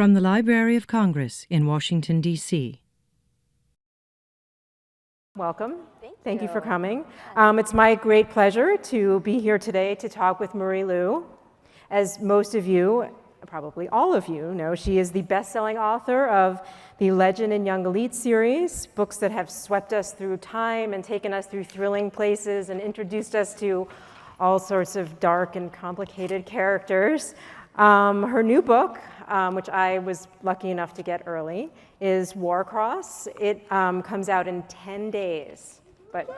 from the Library of Congress in Washington, D.C. Welcome. Thank you for coming. It's my great pleasure to be here today to talk with Marie Lu. As most of you, probably all of you know, she is the best-selling author of the Legend and Young Elite series, books that have swept us through time and taken us through thrilling places and introduced us to all sorts of dark and complicated characters. Her new book, which I was lucky enough to get early, is Warcross. It comes out in 10 days. But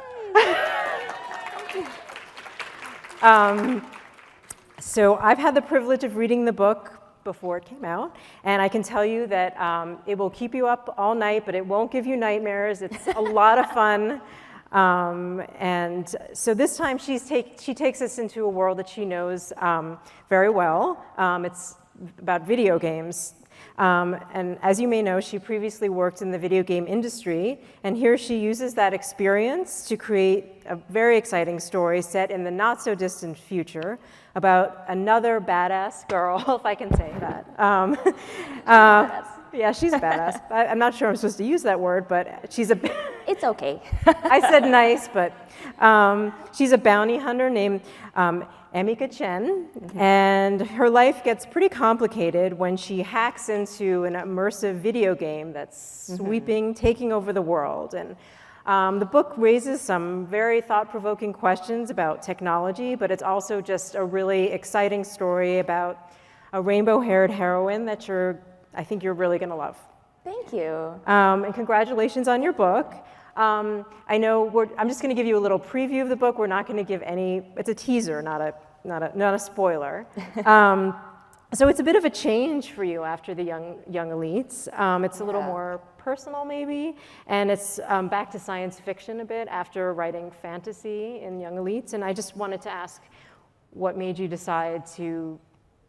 so I've had the privilege of reading the book before it came out, and I can tell you that it will keep you up all night, but it won't give you nightmares. It's a lot of fun. And so this time she takes us into a world that she knows very well. It's about video games. And as you may know, she previously worked in the video game industry, and here she uses that experience to create a very exciting story set in the not-so-distant future about another badass girl, if I can say that. Yeah, she's a badass. I'm not sure I'm supposed to use that word, but she's a... It's okay. I said nice, but she's a bounty hunter named Emika Chen, and her life gets pretty complicated when she hacks into an immersive video game that's sweeping, taking over the world. And the book raises some very thought-provoking questions about technology, but it's also just a really exciting story about a rainbow-haired heroine that I think you're really gonna love. Thank you. And congratulations on your book. I know I'm just gonna give you a little preview of the book. We're not gonna give it's a teaser, not a spoiler. So it's a bit of a change for you after the Young Elites. It's a little more personal maybe, and it's back to science fiction a bit after writing fantasy in Young Elites. And I just wanted to ask what made you decide to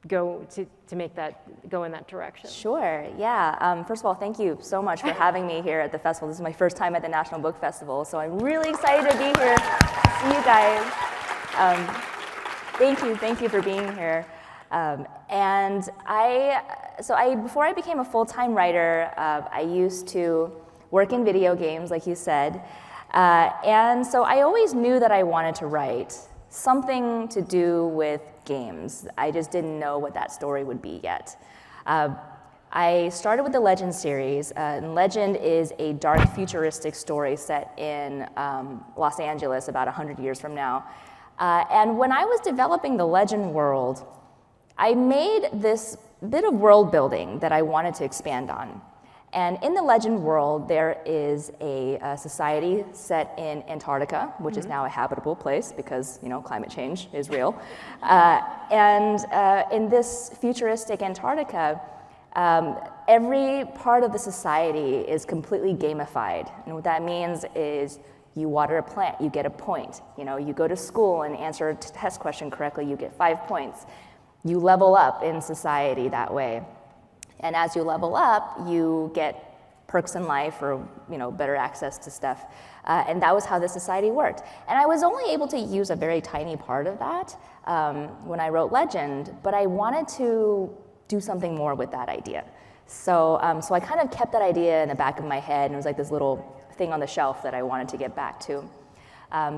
go in that direction? Sure, yeah. First of all, thank you so much for having me here at the festival. This is my first time at the National Book Festival, so I'm really excited to be here. See you guys. Thank you for being here. Before I became a full-time writer, I used to work in video games, like you said, and so I always knew that I wanted to write something to do with games. I just didn't know what that story would be yet. I started with the Legend series, and Legend is a dark futuristic story set in Los Angeles about 100 years from now. And when I was developing the Legend world, I made this bit of world building that I wanted to expand on. And in the Legend world, there is a society set in Antarctica, which is now a habitable place because, climate change is real. In this futuristic Antarctica, every part of the society is completely gamified. And what that means is you water a plant, you get a point. You go to school and answer a test question correctly, you get 5 points. You level up in society that way. And as you level up, you get perks in life or better access to stuff. And that was how the society worked. And I was only able to use a very tiny part of that when I wrote Legend, but I wanted to do something more with that idea. So I kind of kept that idea in the back of my head, and it was like this little thing on the shelf that I wanted to get back to.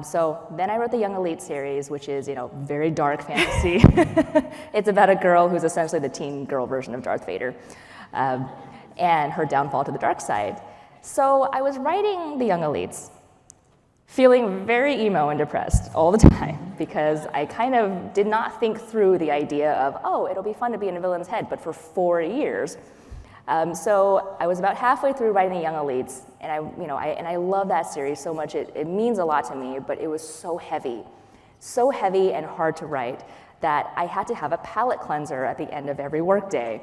So then I wrote the Young Elite series, which is, very dark fantasy. It's about a girl who's essentially the teen girl version of Darth Vader, and her downfall to the dark side. So I was writing the Young Elites, feeling very emo and depressed all the time, because I kind of did not think through the idea of, it'll be fun to be in a villain's head, but for 4 years. So I was about halfway through writing the Young Elites, and I love that series so much. It means a lot to me, but it was so heavy and hard to write that I had to have a palate cleanser at the end of every workday.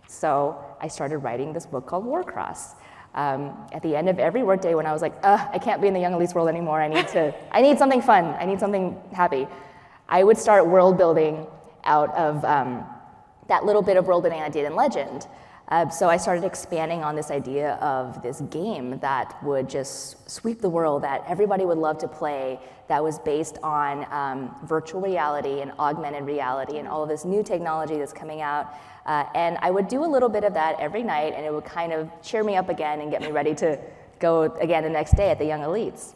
So I started writing this book called Warcross. At the end of every workday, when I was like, I can't be in the Young Elites world anymore. I need something fun. I need something happy. I would start world building out of that little bit of world building I did in Legend. So I started expanding on this idea of this game that would just sweep the world, that everybody would love to play, that was based on virtual reality and augmented reality and all of this new technology that's coming out. And I would do a little bit of that every night, and it would kind of cheer me up again and get me ready to go again the next day at the Young Elites.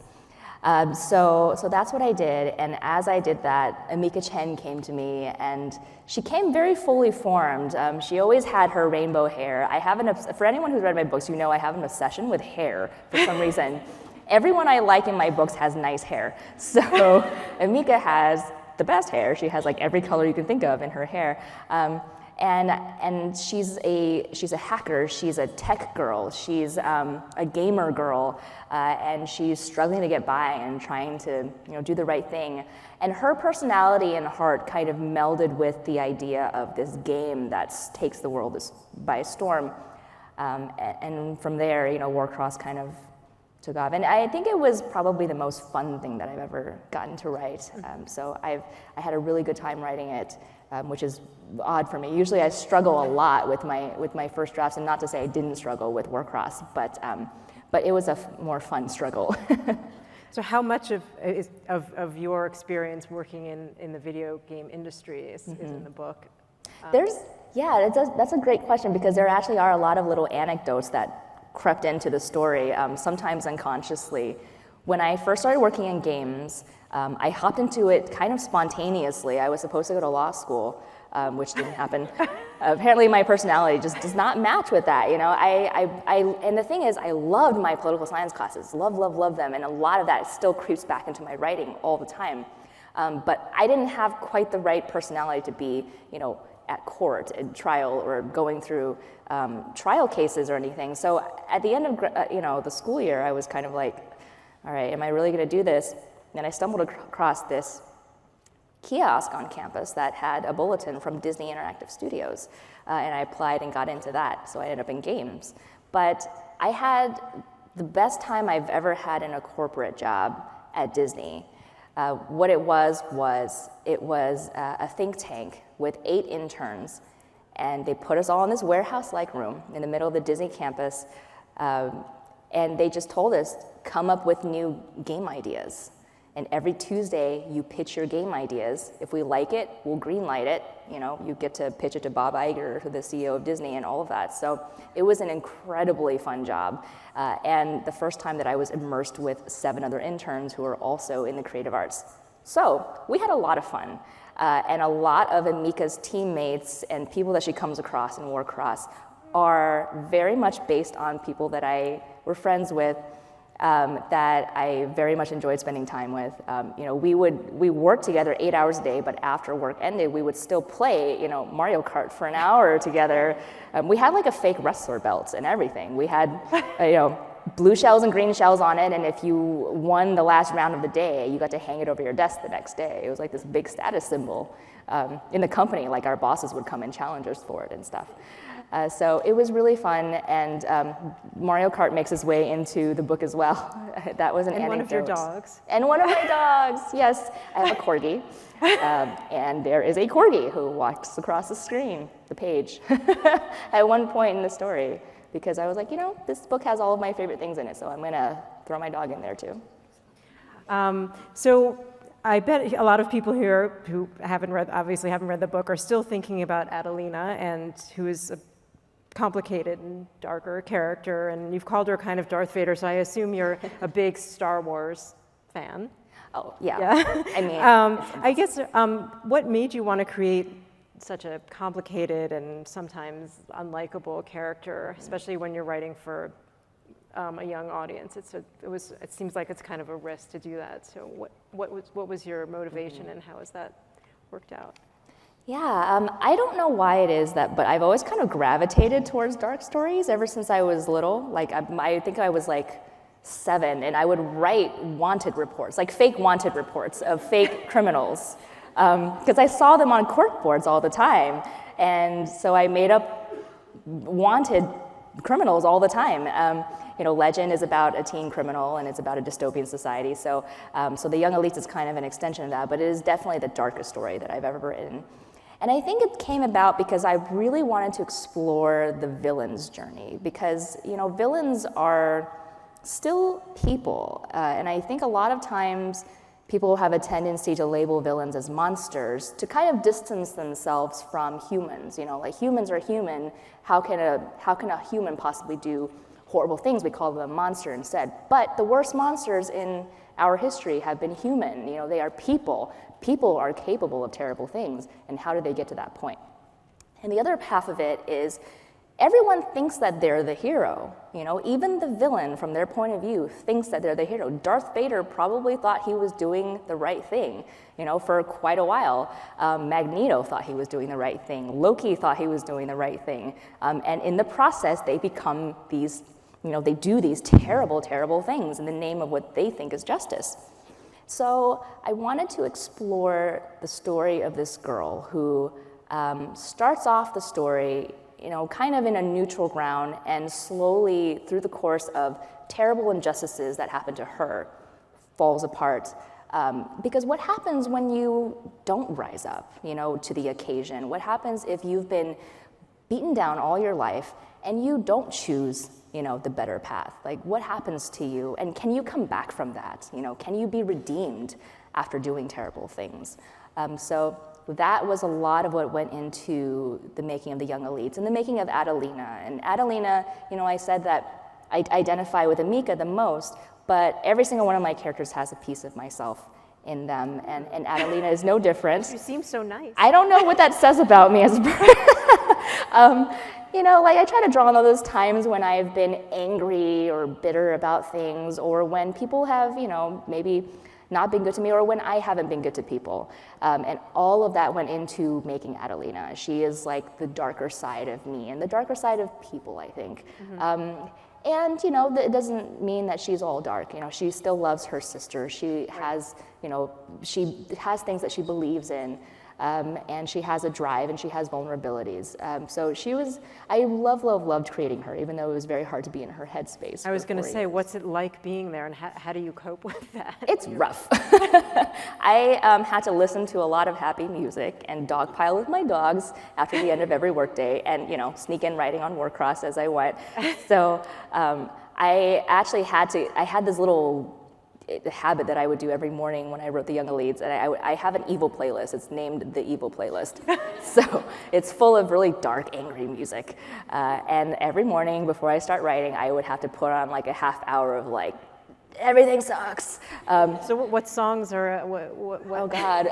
So that's what I did, and as I did that, Amika Chen came to me, and she came very fully formed. She always had her rainbow hair. For anyone who's read my books, you know I have an obsession with hair for some reason. Everyone I like in my books has nice hair. So Amika has the best hair. She has like every color you can think of in her hair. And she's a hacker, she's a tech girl, she's a gamer girl, and she's struggling to get by and trying to do the right thing. And her personality and heart kind of melded with the idea of this game that takes the world by storm. And from there, Warcross kind of took off. And I think it was probably the most fun thing that I've ever gotten to write. So I had a really good time writing it. Which is odd for me. Usually I struggle a lot with my first drafts, and not to say I didn't struggle with Warcross, but it was a more fun struggle. So how much of your experience working in the video game industry is in the book? That's a great question, because there actually are a lot of little anecdotes that crept into the story, sometimes unconsciously. When I first started working in games, I hopped into it kind of spontaneously. I was supposed to go to law school, which didn't happen. Apparently my personality just does not match with that, and the thing is, I loved my political science classes, love them, and a lot of that still creeps back into my writing all the time. But I didn't have quite the right personality to be, at court, in trial, or going through trial cases or anything. So at the end of, the school year, I was kind of like, all right, am I really going to do this? And I stumbled across this kiosk on campus that had a bulletin from Disney Interactive Studios, and I applied and got into that, so I ended up in games. But I had the best time I've ever had in a corporate job at Disney. What it was a think tank with 8 interns, and they put us all in this warehouse-like room in the middle of the Disney campus, and they just told us, come up with new game ideas. And every Tuesday, you pitch your game ideas. If we like it, we'll green light it. You get to pitch it to Bob Iger, the CEO of Disney, and all of that. So it was an incredibly fun job. And the first time that I was immersed with 7 other interns who are also in the creative arts. So we had a lot of fun. And a lot of Amika's teammates and people that she comes across in Warcross are very much based on people that I were friends with, that I very much enjoyed spending time with. We worked together 8 hours a day, but after work ended, we would still play, Mario Kart for an hour together. We had like a fake wrestler belt and everything. We had, blue shells and green shells on it, and if you won the last round of the day, you got to hang it over your desk the next day. It was like this big status symbol in the company, like our bosses would come and challenge us for it and stuff. So it was really fun, and Mario Kart makes its way into the book as well. That was an anecdote. And one of your dogs. And one of my dogs, yes. I have a corgi, and there is a corgi who walks across the page, at one point in the story, because I was like, this book has all of my favorite things in it, so I'm going to throw my dog in there too. So I bet a lot of people here who obviously haven't read the book are still thinking about Adelina, and who is a complicated and darker character, and you've called her kind of Darth Vader, so I assume you're a big Star Wars fan. Oh, yeah. I mean, I guess what made you want to create such a complicated and sometimes unlikable character, especially when you're writing for a young audience? It seems like it's kind of a risk to do that. So what was your motivation, and how has that worked out? Yeah, I don't know why it is but I've always kind of gravitated towards dark stories ever since I was little. Like, I think I was like 7, and I would write wanted reports, like fake wanted reports of fake criminals, because I saw them on cork boards all the time, and so I made up wanted criminals all the time. Legend is about a teen criminal, and it's about a dystopian society, so the Young Elites is kind of an extension of that, but it is definitely the darkest story that I've ever written. And I think it came about because I really wanted to explore the villain's journey, because, you know, villains are still people. And I think a lot of times people have a tendency to label villains as monsters to kind of distance themselves from humans. You know, like, humans are human. How can a human possibly do horrible things? We call them a monster instead. But the worst monsters in our history have been human. You know, they are people. People are capable of terrible things, and how did they get to that point? And the other half of it is everyone thinks that they're the hero. You know, even the villain, from their point of view, thinks that they're the hero. Darth Vader probably thought he was doing the right thing, you know, for quite a while. Magneto thought he was doing the right thing. Loki thought he was doing the right thing. And in the process, they become these, you know, they do these terrible, terrible things in the name of what they think is justice. So I wanted to explore the story of this girl who starts off the story, you know, kind of in a neutral ground, and slowly, through the course of terrible injustices that happen to her, falls apart. Because what happens when you don't rise up, you know, to the occasion? What happens if you've been beaten down all your life and you don't choose, you know, the better path? Like, what happens to you? And can you come back from that? You know, can you be redeemed after doing terrible things? So that was a lot of what went into the making of the Young Elites and the making of Adelina. And Adelina, you know, I said that I identify with Amika the most, but every single one of my characters has a piece of myself in them, and Adelina is no different. You seem so nice. I don't know what that says about me as a person. You know, like, I try to draw on all those times when I've been angry or bitter about things, or when people have, you know, maybe not been good to me, or when I haven't been good to people. And all of that went into making Adelina. She is like the darker side of me and the darker side of people, I think. Mm-hmm. And, you know, it doesn't mean that she's all dark. You know, she still loves her sister. She has, you know, she has things that she believes in. And she has a drive, and she has vulnerabilities. So she was, I loved creating her, even though it was very hard to be in her headspace. I was going to say, what's it like being there, and how do you cope with that? It's rough. I had to listen to a lot of happy music and dogpile with my dogs after the end of every workday, and, you know, sneak in writing on Warcross as I went. So I actually had this little habit that I would do every morning when I wrote the Young Elites, and I have an evil playlist. It's named the Evil Playlist. So it's full of really dark, angry music. And every morning before I start writing, I would have to put on like a half hour of like, everything sucks. So what songs are, what? Oh God.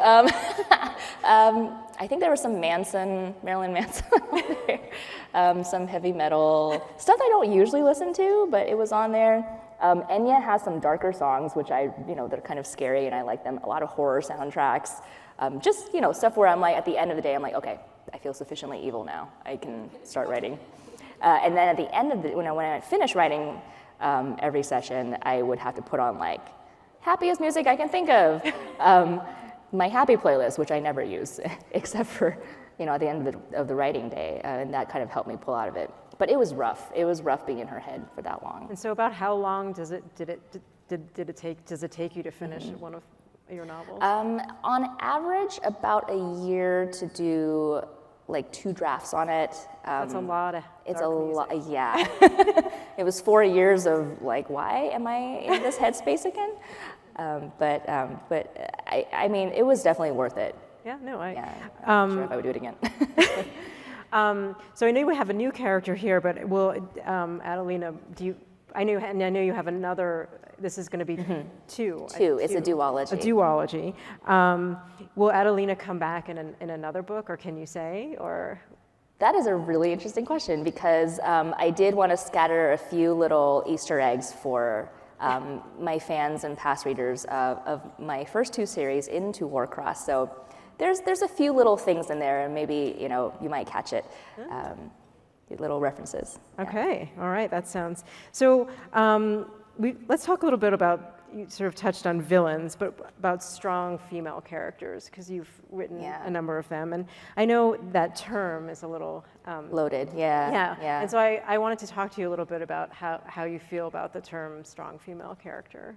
I think there was some Marilyn Manson on there. Some heavy metal, stuff I don't usually listen to, but it was on there. Enya has some darker songs, which they're kind of scary, and I like them. A lot of horror soundtracks. Just, you know, stuff where I'm like, at the end of the day, I'm like, okay, I feel sufficiently evil now. I can start writing. And then at the end of when I finish writing every session, I would have to put on like happiest music I can think of. My happy playlist, which I never use, except for, you know, at the end of the writing day, and that kind of helped me pull out of it. But it was rough. It was rough being in her head for that long. And so, about how long does it take you to finish one of your novels? On average, about a year to do like 2 drafts on it. That's a lot of It's a lot, yeah. It was 4 years of like, why am I in this headspace again? But I mean, it was definitely worth it. Yeah, no, I'm not sure if I would do it again. So I know we have a new character here, but will Adelina? I know you have another. This is going to be two. It's a duology. A duology. Will Adelina come back in another book, or can you say, or? That is a really interesting question, because I did want to scatter a few little Easter eggs for my fans and past readers of my first 2 series into Warcross. So there's a few little things in there, and maybe, you know, you might catch it, little references. Okay, all right, that sounds. So let's talk a little bit about, you sort of touched on villains, but about strong female characters, because you've written a number of them. And I know that term is a little... loaded, yeah. And so I wanted to talk to you a little bit about how you feel about the term strong female character.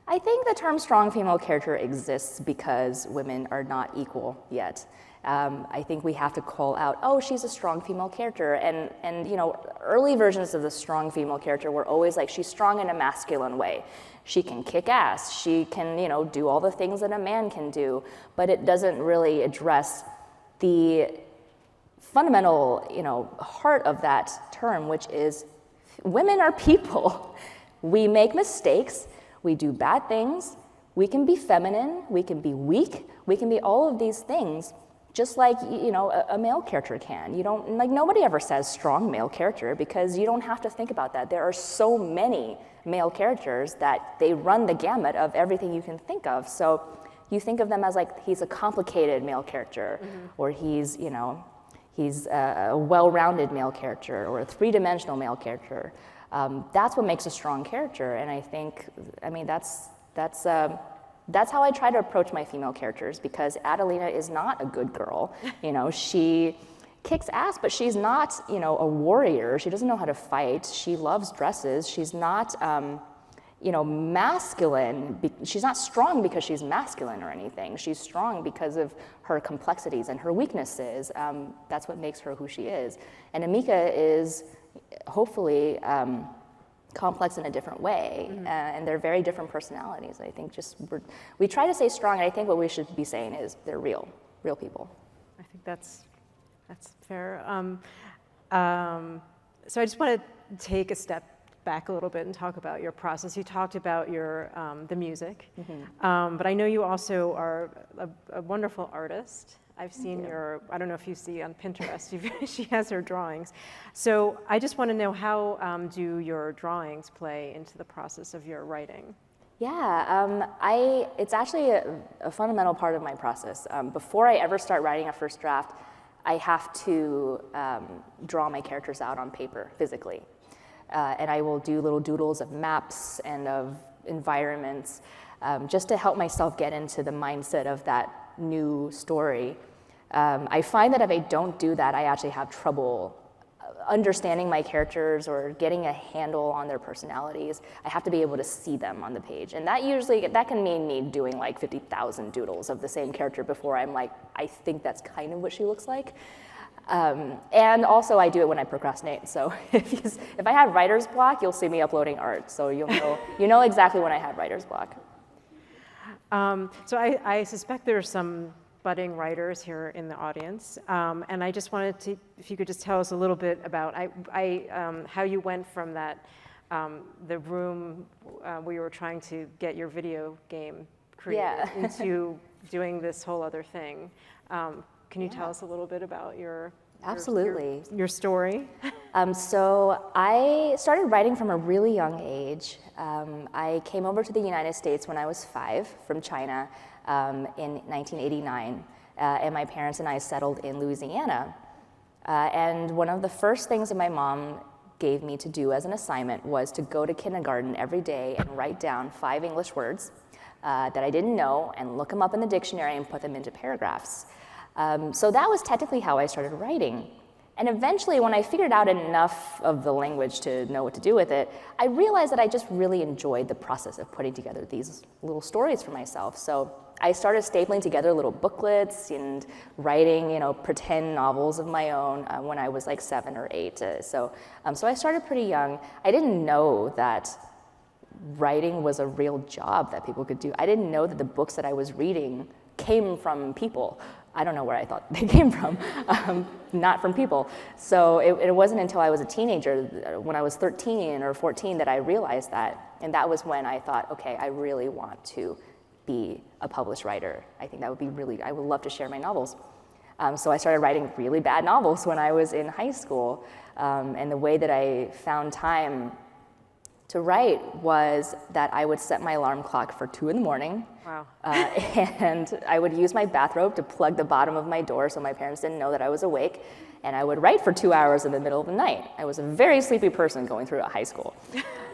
I think the term strong female character exists because women are not equal yet. I think we have to call out, oh, she's a strong female character. And you know, early versions of the strong female character were always like, she's strong in a masculine way. She can kick ass. She can, you know, do all the things that a man can do. But it doesn't really address the fundamental, you know, heart of that term, which is women are people. We make mistakes. We do bad things. We can be feminine. We can be weak. We can be all of these things, just like, you know, a male character can. You don't, like, nobody ever says strong male character because you don't have to think about that. There are so many male characters that they run the gamut of everything you can think of. So you think of them as like, he's a complicated male character, or he's, you know, he's a well-rounded male character or a three-dimensional male character. That's what makes a strong character, and I think, I mean, that's how I try to approach my female characters, because Adelina is not a good girl. You know, she kicks ass, but she's not, you know, a warrior. She doesn't know how to fight. She loves dresses. She's not, you know, masculine. She's not strong because she's masculine or anything. She's strong because of her complexities and her weaknesses. That's what makes her who she is. And Amika is hopefully complex in a different way, and they're very different personalities. I think we try to say strong, and I think what we should be saying is they're real people. I think that's fair. So I just want to take a step back a little bit and talk about your process. You talked about your the music, but I know you also are a wonderful artist. I've seen I don't know if you see on Pinterest, she has her drawings. So I just want to know, how do your drawings play into the process of your writing? Yeah, it's actually a fundamental part of my process. Before I ever start writing a first draft, I have to draw my characters out on paper, physically. And I will do little doodles of maps and of environments, just to help myself get into the mindset of that new story. I find that if I don't do that, I actually have trouble understanding my characters or getting a handle on their personalities. I have to be able to see them on the page. And that can mean me doing like 50,000 doodles of the same character before I'm like, I think that's kind of what she looks like. And also I do it when I procrastinate. So if I have writer's block, you'll see me uploading art. So you know exactly when I have writer's block. So I suspect there are some budding writers here in the audience, and I just wanted to, if you could just tell us a little bit about how you went from that, the room where you were trying to get your video game created into doing this whole other thing. Can you tell us a little bit about your story? So I started writing from a really young age. I came over to the United States when I was 5 from China in 1989, and my parents and I settled in Louisiana. And one of the first things that my mom gave me to do as an assignment was to go to kindergarten every day and write down 5 English words that I didn't know and look them up in the dictionary and put them into paragraphs. So that was technically how I started writing. And eventually, when I figured out enough of the language to know what to do with it, I realized that I just really enjoyed the process of putting together these little stories for myself. So I started stapling together little booklets and writing, you know, pretend novels of my own when I was like 7 or 8. So I started pretty young. I didn't know that writing was a real job that people could do. I didn't know that the books that I was reading came from people. I don't know where I thought they came from, not from people. So it wasn't until I was a teenager, when I was 13 or 14, that I realized that. And that was when I thought, okay, I really want to be a published writer. I think that would be I would love to share my novels. So I started writing really bad novels when I was in high school. And the way that I found time to write was that I would set my alarm clock for 2 in the morning. Wow. And I would use my bathrobe to plug the bottom of my door so my parents didn't know that I was awake. And I would write for 2 hours in the middle of the night. I was a very sleepy person going through high school.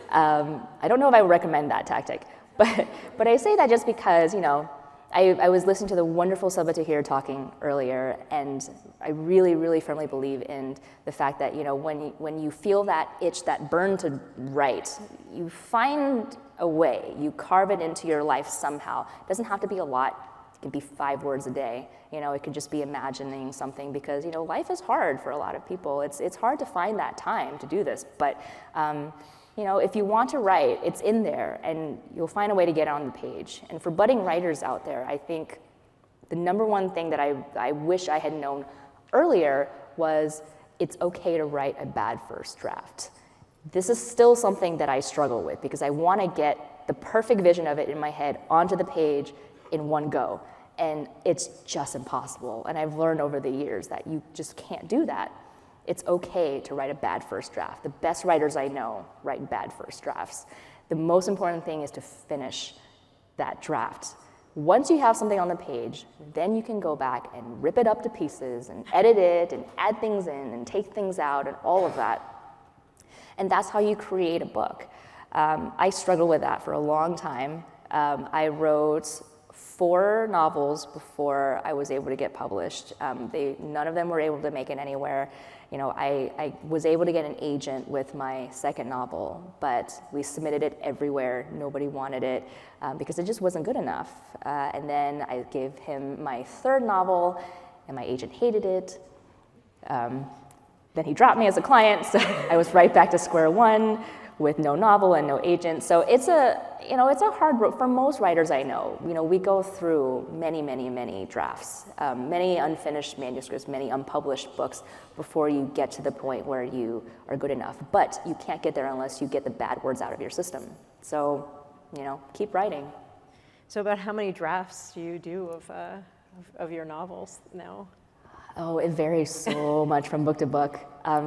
I don't know if I would recommend that tactic, but I say that just because, you know, I was listening to the wonderful Sabaa Tahir talking earlier, and I really, really firmly believe in the fact that, when you feel that itch, that burn to write, you find a way, you carve it into your life somehow. It doesn't have to be a lot. It can be 5 words a day. It could just be imagining something, because, life is hard for a lot of people. It's hard to find that time to do this, but if you want to write, it's in there, and you'll find a way to get it on the page. And for budding writers out there, I think the number one thing that I wish I had known earlier was it's okay to write a bad first draft. This is still something that I struggle with, because I want to get the perfect vision of it in my head onto the page in one go. And it's just impossible. And I've learned over the years that you just can't do that. It's okay to write a bad first draft. The best writers I know write bad first drafts. The most important thing is to finish that draft. Once you have something on the page, then you can go back and rip it up to pieces and edit it and add things in and take things out and all of that. And that's how you create a book. I struggled with that for a long time. I wrote 4 novels before I was able to get published. None of them were able to make it anywhere. I was able to get an agent with my second novel, but we submitted it everywhere. Nobody wanted it because it just wasn't good enough. And then I gave him my third novel, and my agent hated it. Then he dropped me as a client, so I was right back to square one with no novel and no agent. So it's a hard road for most writers I know. We go through many, many, many drafts, many unfinished manuscripts, many unpublished books before you get to the point where you are good enough. But you can't get there unless you get the bad words out of your system. So, keep writing. So about how many drafts do you do of your novels now? Oh, it varies so much from book to book.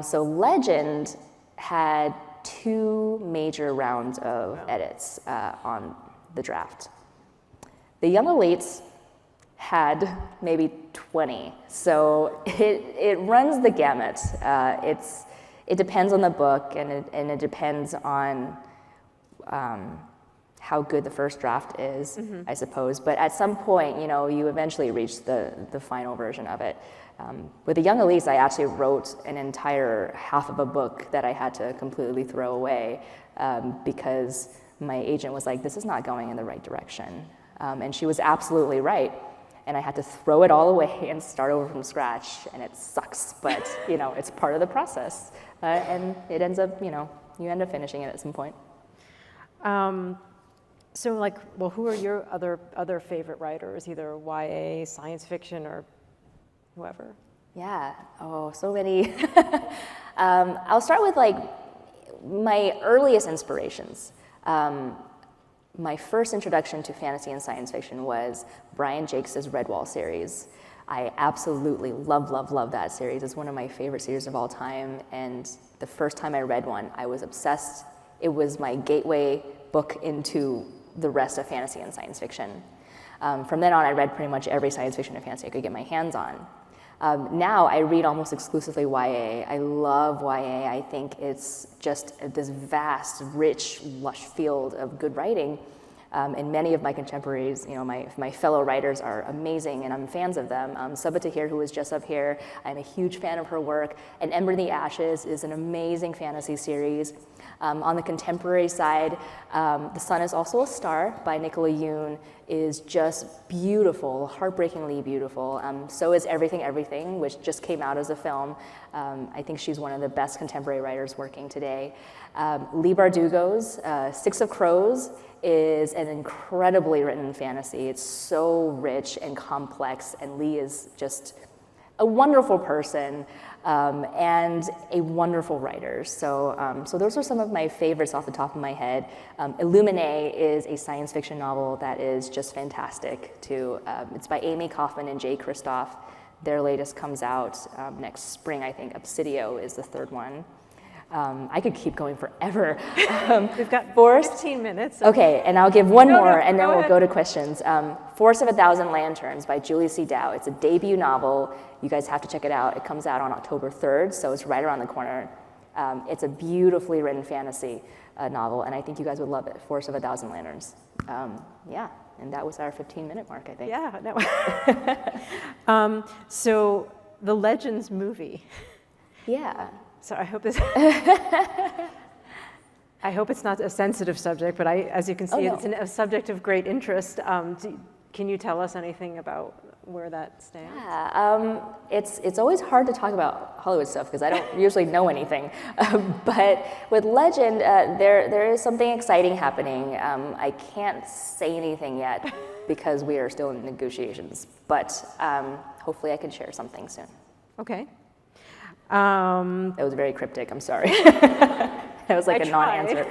So Legend had 2 major rounds of edits on the draft. The Young Elites had maybe 20, so it runs the gamut. It depends on the book, and it depends on how good the first draft is, I suppose. But at some point, you eventually reach the final version of it. With the Young Elites, I actually wrote an entire half of a book that I had to completely throw away because my agent was like, this is not going in the right direction. And she was absolutely right. And I had to throw it all away and start over from scratch, and it sucks, but it's part of the process. And it ends up, you end up finishing it at some point. So who are your other favorite writers, either YA, science fiction, or whoever? Yeah, so many. I'll start with my earliest inspirations. My first introduction to fantasy and science fiction was Brian Jacques' Redwall series. I absolutely love that series. It's one of my favorite series of all time, and the first time I read one, I was obsessed. It was my gateway book into the rest of fantasy and science fiction. From then on, I read pretty much every science fiction and fantasy I could get my hands on. Now I read almost exclusively YA. I love YA. I think it's just this vast, rich, lush field of good writing. And many of my contemporaries, my fellow writers are amazing, and I'm fans of them. Sabaa Tahir, who was just up here, I'm a huge fan of her work. And Ember in the Ashes is an amazing fantasy series. On the contemporary side, The Sun is Also a Star by Nicola Yoon is just beautiful, heartbreakingly beautiful. So is Everything, Everything, which just came out as a film. I think she's one of the best contemporary writers working today. Leigh Bardugo's Six of Crows is an incredibly written fantasy. It's so rich and complex, and Leigh is just a wonderful person and a wonderful writer. So those are some of my favorites off the top of my head. Illuminae is a science fiction novel that is just fantastic too. It's by Amy Kaufman and Jay Kristoff. Their latest comes out next spring, I think. Obsidio is the third one. I could keep going forever. We've got Forest. 15 minutes. Okay, and I'll give one more, and then go we'll ahead. go to questions. Forest of a Thousand Lanterns by Julie C. Dow. It's a debut novel. You guys have to check it out. It comes out on October 3rd, so it's right around the corner. It's a beautifully written fantasy novel, and I think you guys would love it. Forest of a Thousand Lanterns. Yeah. And that was our 15-minute mark, I think. Yeah, no. So the Legends movie. Yeah. So I hope this. I hope it's not a sensitive subject, but as you can see, it's a subject of great interest. Can you tell us anything about where that stands? Yeah, it's always hard to talk about Hollywood stuff because I don't usually know anything. But with Legend, there is something exciting happening. I can't say anything yet because we are still in negotiations, but hopefully I can share something soon. Okay. That was very cryptic, I'm sorry. That was like a non-answer.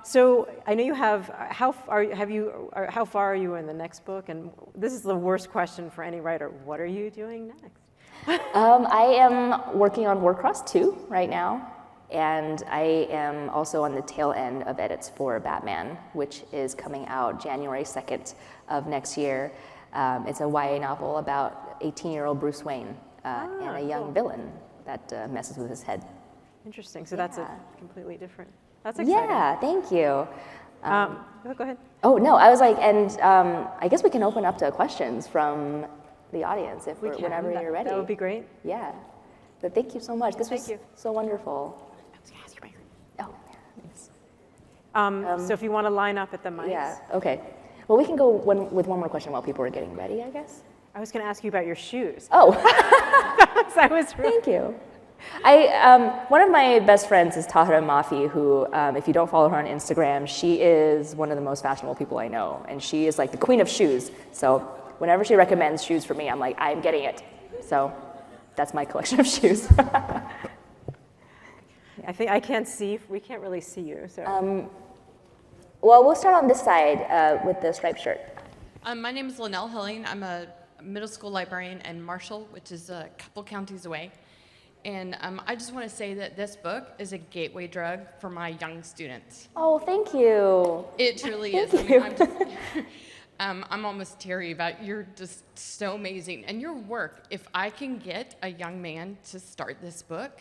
So I know you have. How far are you in the next book? And this is the worst question for any writer. What are you doing next? I am working on Warcross 2 right now, and I am also on the tail end of edits for Batman, which is coming out January 2nd of next year. It's a YA novel about 18-year-old Bruce Wayne and a young villain that messes with his head. Interesting. So that's a completely different. That's exciting. Yeah, thank you. Go ahead. Oh no, I was like, and I guess we can open up to questions from the audience whenever you're ready. That would be great. Yeah, but thank you so much. This was so wonderful. I was going to ask you about Oh, thanks. so if you want to line up at the mics. Yeah. Okay. Well, we can go with one more question while people are getting ready, I guess. I was going to ask you about your shoes. Oh. Thank you. One of my best friends is Tahira Mafi, who, if you don't follow her on Instagram, she is one of the most fashionable people I know, and she is like the queen of shoes. So whenever she recommends shoes for me, I'm like, I'm getting it. So that's my collection of shoes. I think I can't see. We can't really see you. So. Well, we'll start on this side with the striped shirt. My name is Linnell Hilling. I'm a middle school librarian in Marshall, which is a couple counties away. And I just want to say that this book is a gateway drug for my young students. Oh, thank you. It truly is. Thank you. I'm almost teary about you're just so amazing. And your work, if I can get a young man to start this book,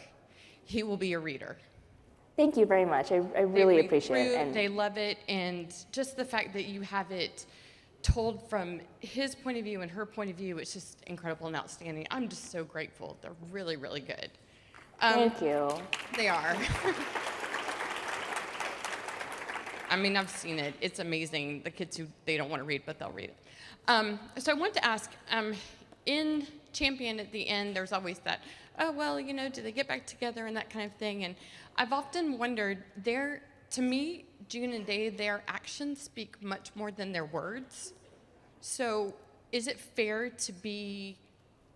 he will be a reader. Thank you very much. I really appreciate it. And they love it. And just the fact that you have it told from his point of view and her point of view, it's just incredible and outstanding. I'm just so grateful. They're really, really good. Thank you. They are. I mean, I've seen it. It's amazing. The kids who, they don't want to read, but they'll read it. So I want to ask, in Champion at the end, there's always that, oh, well, you know, do they get back together and that kind of thing? And I've often wondered, to me, June and Day, their actions speak much more than their words. So is it fair to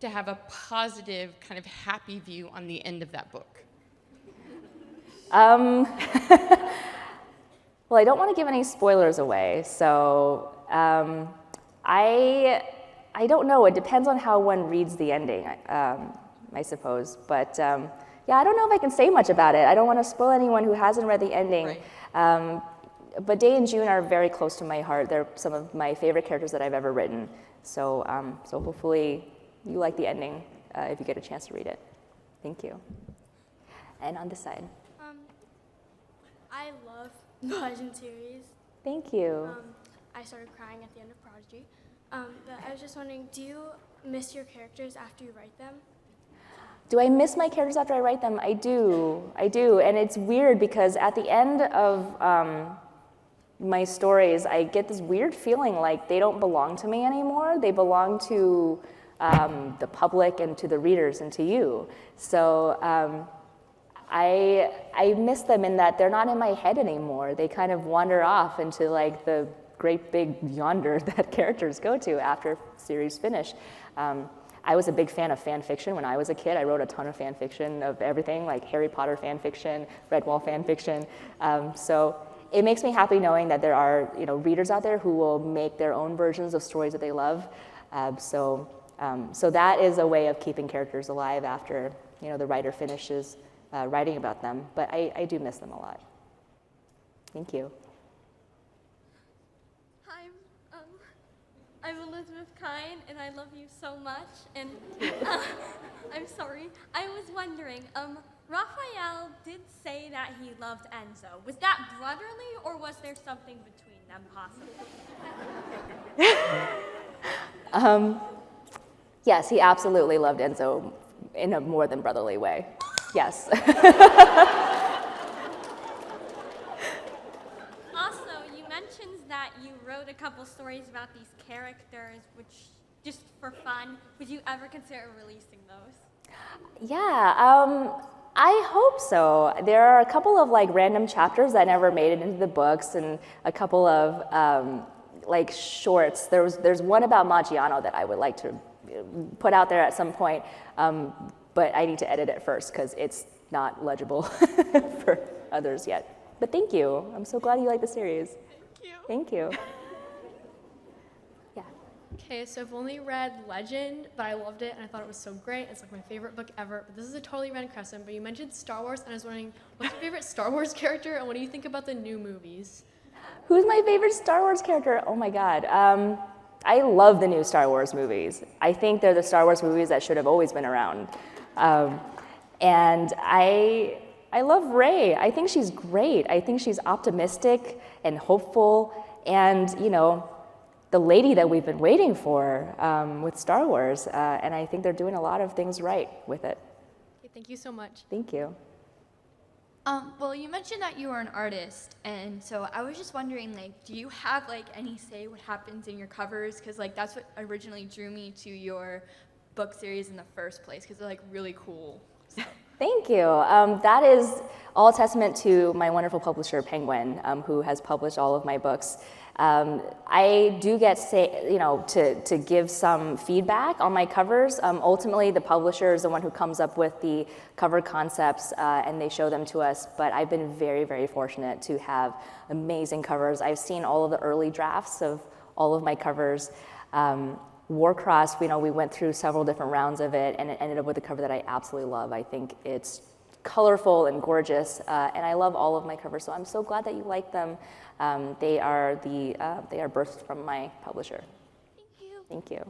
have a positive, kind of happy view on the end of that book? Well, I don't want to give any spoilers away, so I don't know. It depends on how one reads the ending, I suppose. But yeah, I don't know if I can say much about it. I don't want to spoil anyone who hasn't read the ending. Right. But Day and June are very close to my heart. They're some of my favorite characters that I've ever written. So, so hopefully you like the ending if you get a chance to read it. Thank you. And on this side. I love the Legend series. Thank you. I started crying at the end of Prodigy. But I was just wondering, do you miss your characters after you write them? Do I miss my characters after I write them? I do. And it's weird because at the end of my stories, I get this weird feeling like they don't belong to me anymore. They belong to the public and to the readers and to you. So I miss them in that they're not in my head anymore. They kind of wander off into like the great big yonder that characters go to after series finish. I was a big fan of fan fiction when I was a kid. I wrote a ton of fan fiction of everything, like Harry Potter fan fiction, Redwall fan fiction. So it makes me happy knowing that there are, readers out there who will make their own versions of stories that they love. So that is a way of keeping characters alive after, the writer finishes writing about them. But I do miss them a lot. Thank you. Hi, I'm Elizabeth Kine, and I love you so much. And I'm sorry. I was wondering, Raphael did say that he loved Enzo. Was that brotherly, or was there something between them possibly? Yes, he absolutely loved Enzo in a more than brotherly way. Yes. Also, you mentioned that you wrote a couple stories about these characters, which just for fun. Would you ever consider releasing those? Yeah, I hope so. There are a couple of like random chapters that never made it into the books, and a couple of like shorts. There's one about Maggiano that I would like to put out there at some point, but I need to edit it first because it's not legible for others yet. But thank you. I'm so glad you like the series. Thank you. Thank you. Yeah. Okay, so I've only read Legend, but I loved it and I thought it was so great. It's like my favorite book ever. But this is a totally random question, but you mentioned Star Wars, and I was wondering, what's your favorite Star Wars character, and what do you think about the new movies? Who's my favorite Star Wars character? Oh my God. I love the new Star Wars movies. I think they're the Star Wars movies that should have always been around. And I love Rey. I think she's great. I think she's optimistic and hopeful, and you know, the lady that we've been waiting for with Star Wars. And I think they're doing a lot of things right with it. Okay, thank you so much. Thank you. Well, you mentioned that you were an artist, and so I was just wondering, like, do you have like any say what happens in your covers? Because like that's what originally drew me to your book series in the first place, because they're like really cool. So. Thank you. That is all a testament to my wonderful publisher, Penguin, who has published all of my books. I do get to give some feedback on my covers. Ultimately, the publisher is the one who comes up with the cover concepts, and they show them to us. But I've been very, very fortunate to have amazing covers. I've seen all of the early drafts of all of my covers. Warcross, we went through several different rounds of it, and it ended up with a cover that I absolutely love. I think it's colorful and gorgeous, and I love all of my covers, so I'm so glad that you like them. They are birthed from my publisher. Thank you. Thank you.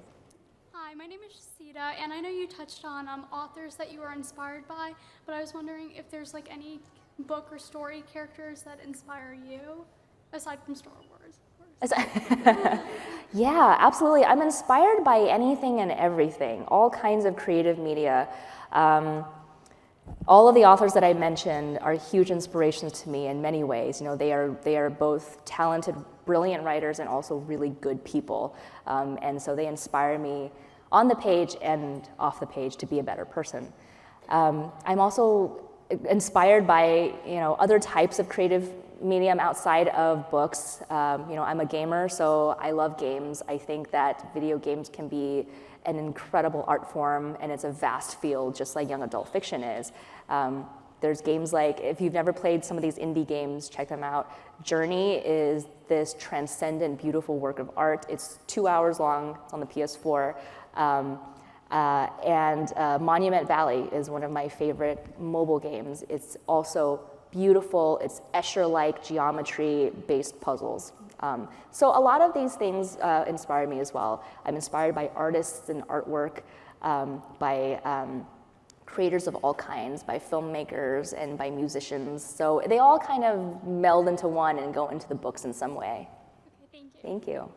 Hi, my name is Sita, and I know you touched on authors that you were inspired by, but I was wondering if there's like any book or story characters that inspire you, aside from Star Wars. Yeah, absolutely. I'm inspired by anything and everything, all kinds of creative media. All of the authors that I mentioned are huge inspirations to me in many ways. They are both talented, brilliant writers and also really good people. And so they inspire me on the page and off the page to be a better person. I'm also inspired by other types of creative medium outside of books. I'm a gamer, so I love games. I think that video games can be an incredible art form, and it's a vast field, just like young adult fiction is. There's games like, if you've never played some of these indie games, check them out. Journey is this transcendent, beautiful work of art. It's 2 hours long. It's on the PS4. And Monument Valley is one of my favorite mobile games. It's also beautiful. It's Escher-like geometry-based puzzles. So a lot of these things inspire me as well. I'm inspired by artists and artwork, by creators of all kinds, by filmmakers and by musicians. So they all kind of meld into one and go into the books in some way. Okay, thank you. Thank you.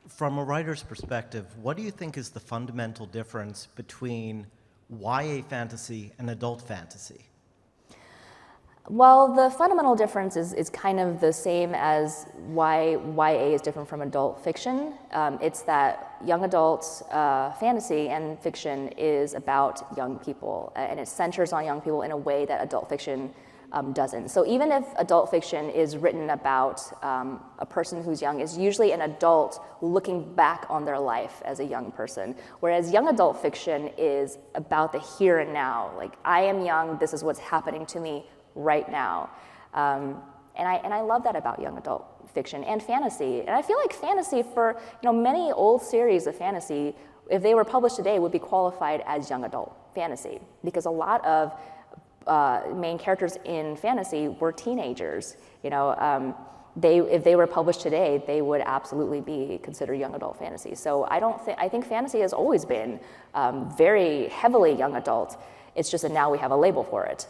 From a writer's perspective, what do you think is the fundamental difference between YA fantasy and adult fantasy? Well, the fundamental difference is kind of the same as why YA is different from adult fiction. It's that young adult fantasy and fiction is about young people, and it centers on young people in a way that adult fiction doesn't. So even if adult fiction is written about a person who's young, it's usually an adult looking back on their life as a young person, whereas young adult fiction is about the here and now. Like, I am young, this is what's happening to me right now. And I love that about young adult fiction and fantasy. And I feel like fantasy, for many old series of fantasy, if they were published today, would be qualified as young adult fantasy, because a lot of main characters in fantasy were teenagers. If they were published today, they would absolutely be considered young adult fantasy. So I think fantasy has always been very heavily young adult. It's just that now we have a label for it.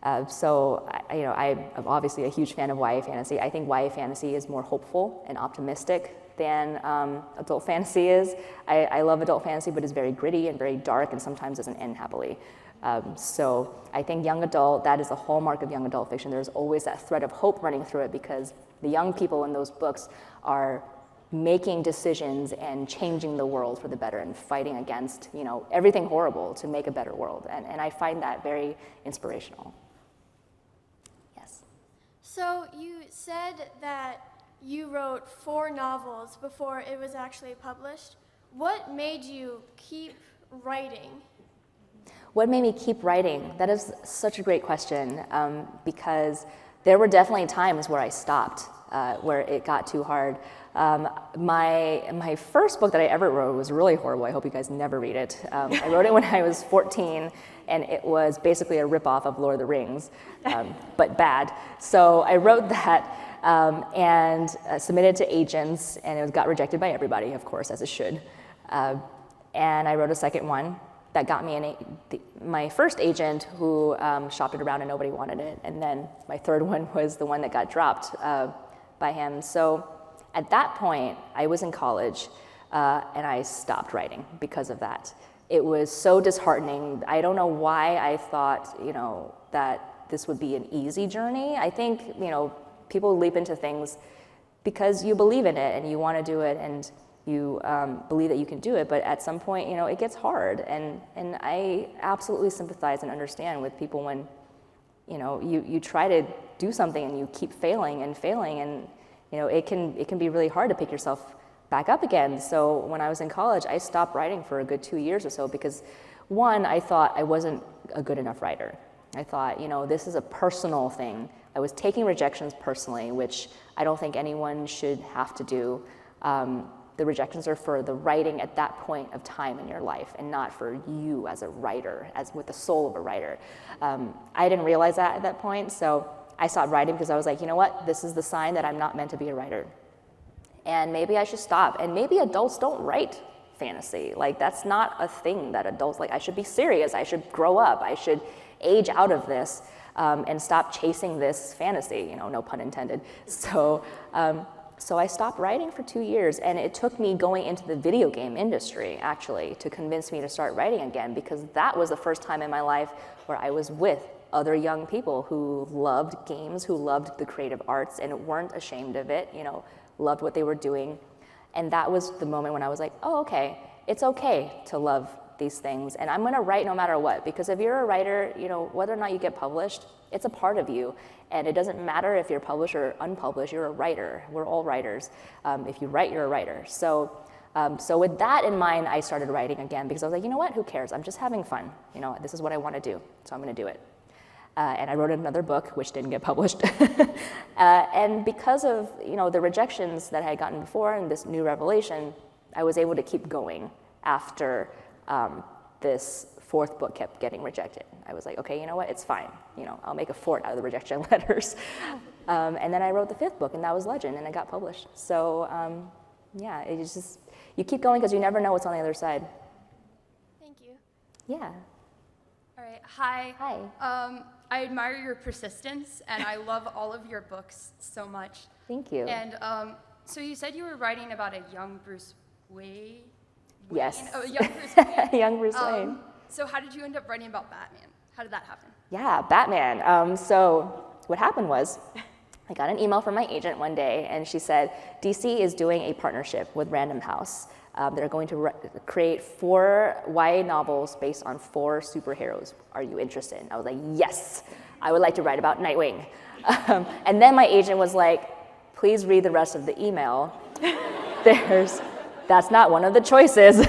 I'm obviously a huge fan of YA fantasy. I think YA fantasy is more hopeful and optimistic than adult fantasy is. I love adult fantasy, but it's very gritty and very dark, and sometimes doesn't end happily. So I think young adult, that is the hallmark of young adult fiction. There's always that thread of hope running through it, because the young people in those books are making decisions and changing the world for the better and fighting against, everything horrible to make a better world. And I find that very inspirational. Yes. So you said that you wrote 4 novels before it was actually published. What made you keep writing? What made me keep writing? That is such a great question, because there were definitely times where I stopped, where it got too hard. My first book that I ever wrote was really horrible. I hope you guys never read it. I wrote it when I was 14, and it was basically a ripoff of Lord of the Rings, but bad. So I wrote that and submitted to agents, and it got rejected by everybody, of course, as it should. And I wrote a second one that got me my first agent, who shopped it around and nobody wanted it. And then my third one was the one that got dropped by him. So at that point, I was in college, and I stopped writing because of that. It was so disheartening. I don't know why I thought, that this would be an easy journey. I think, people leap into things because you believe in it and you want to do it, and you believe that you can do it, but at some point, it gets hard. And I absolutely sympathize and understand with people when, you try to do something and you keep failing, and it can be really hard to pick yourself back up again. So when I was in college, I stopped writing for a good 2 years or so because, one, I thought I wasn't a good enough writer. I thought, this is a personal thing. I was taking rejections personally, which I don't think anyone should have to do. The rejections are for the writing at that point of time in your life, and not for you as a writer, as with the soul of a writer. I didn't realize that at that point, so I stopped writing because I was like, you know what? This is the sign that I'm not meant to be a writer. And maybe I should stop. And maybe adults don't write fantasy. Like, that's not a thing that adults, I should be serious. I should grow up. I should age out of this and stop chasing this fantasy, no pun intended. So I stopped writing for 2 years, and it took me going into the video game industry, actually, to convince me to start writing again, because that was the first time in my life where I was with other young people who loved games, who loved the creative arts, and weren't ashamed of it, loved what they were doing. And that was the moment when I was like, oh, okay, it's okay to love these things, and I'm gonna write no matter what, because if you're a writer, whether or not you get published, it's a part of you, and it doesn't matter if you're published or unpublished, you're a writer. We're all writers. If you write, you're a writer. So with that in mind, I started writing again, because I was like, you know what, who cares? I'm just having fun. This is what I want to do, so I'm gonna do it. And I wrote another book, which didn't get published. And because of the rejections that I had gotten before and this new revelation, I was able to keep going after this fourth book kept getting rejected. I was like, okay, you know what, it's fine. I'll make a fort out of the rejection letters. And then I wrote the fifth book, and that was Legend, and it got published. So yeah, it's just, you keep going because you never know what's on the other side. Thank you. Yeah. All right, hi. Hi. I admire your persistence, and I love all of your books so much. Thank you. And so you said you were writing about a young Bruce Wayne? Yes. Oh, young Bruce Wayne. Young Bruce Wayne. So how did you end up writing about Batman? How did that happen? Yeah, Batman. So what happened was, I got an email from my agent one day, and she said, DC is doing a partnership with Random House. They're going to create 4 YA novels based on 4 superheroes. Are you interested? I was like, yes, I would like to write about Nightwing. And then my agent was like, please read the rest of the email. That's not one of the choices.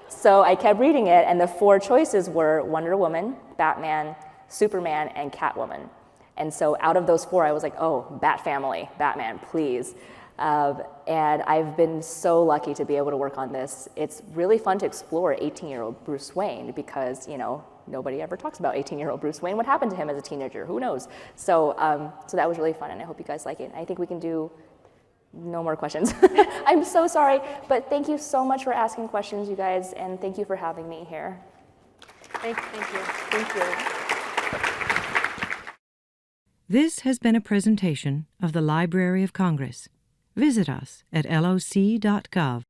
So I kept reading it, and the 4 choices were Wonder Woman, Batman, Superman, and Catwoman. And so out of those 4, I was like, oh, Bat Family, Batman, please. And I've been so lucky to be able to work on this. It's really fun to explore 18-year-old Bruce Wayne because, nobody ever talks about 18-year-old Bruce Wayne. What happened to him as a teenager? Who knows? So that was really fun, and I hope you guys like it. I think we can do no more questions. I'm so sorry, but thank you so much for asking questions, you guys, and thank you for having me here. Thank you. Thank you. This has been a presentation of the Library of Congress. Visit us at loc.gov.